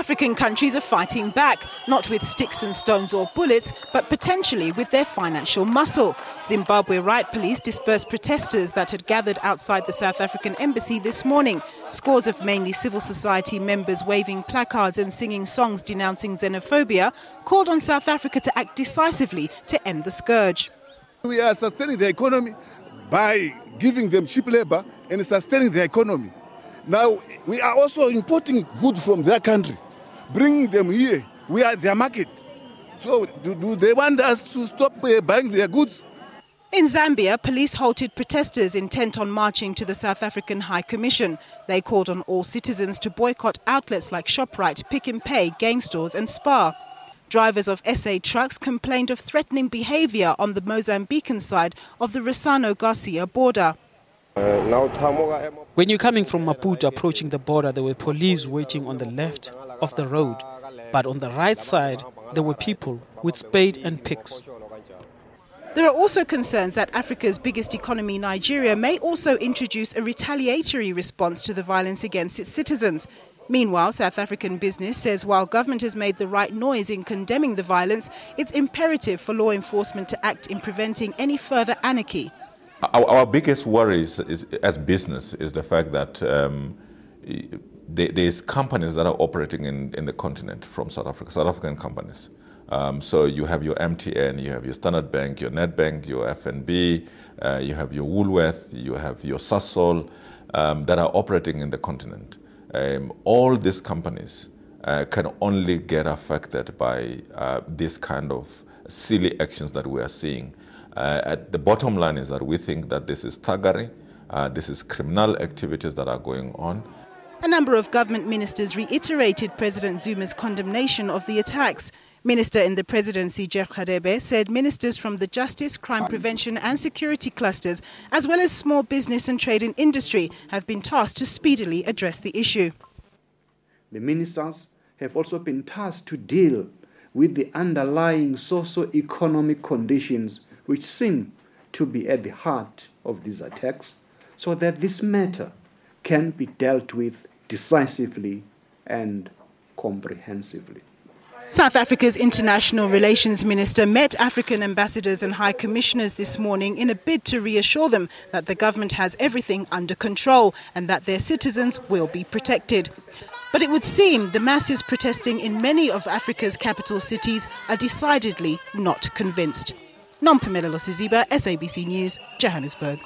African countries are fighting back, not with sticks and stones or bullets, but potentially with their financial muscle. Zimbabwe riot police dispersed protesters that had gathered outside the South African embassy this morning. Scores of mainly civil society members waving placards and singing songs denouncing xenophobia called on South Africa to act decisively to end the scourge. We are sustaining the economy by giving them cheap labor and sustaining the economy. Now, we are also importing goods from their country, bringing them here. We are their market. So do they want us to stop buying their goods? In Zambia, police halted protesters intent on marching to the South African High Commission. They called on all citizens to boycott outlets like ShopRite, Pick n Pay, gang stores and Spar. Drivers of SA trucks complained of threatening behavior on the Mozambican side of the Rissano-Garcia border. When you're coming from Maputo approaching the border, there were police waiting on the left of the road. But on the right side, there were people with spade and picks. There are also concerns that Africa's biggest economy, Nigeria, may also introduce a retaliatory response to the violence against its citizens. Meanwhile, South African business says while government has made the right noise in condemning the violence, it's imperative for law enforcement to act in preventing any further anarchy. Our biggest worry as business is the fact that there's companies that are operating in the continent from South Africa, South African companies. So you have your MTN, you have your Standard Bank, your Nedbank, your FNB, you have your Woolworth, you have your Sasol that are operating in the continent. All these companies can only get affected by this kind of silly actions that we are seeing. At the bottom line is that we think that this is thuggery, this is criminal activities that are going on. A number of government ministers reiterated President Zuma's condemnation of the attacks. Minister in the presidency, Jeff Radebe, said ministers from the justice, crime prevention and security clusters, as well as small business and trade and industry, have been tasked to speedily address the issue. The ministers have also been tasked to deal with the underlying socio-economic conditions which seem to be at the heart of these attacks, so that this matter can be dealt with decisively and comprehensively. South Africa's International Relations Minister met African ambassadors and high commissioners this morning in a bid to reassure them that the government has everything under control and that their citizens will be protected. But it would seem the masses protesting in many of Africa's capital cities are decidedly not convinced. Nompumelo Siziba, SABC News, Johannesburg.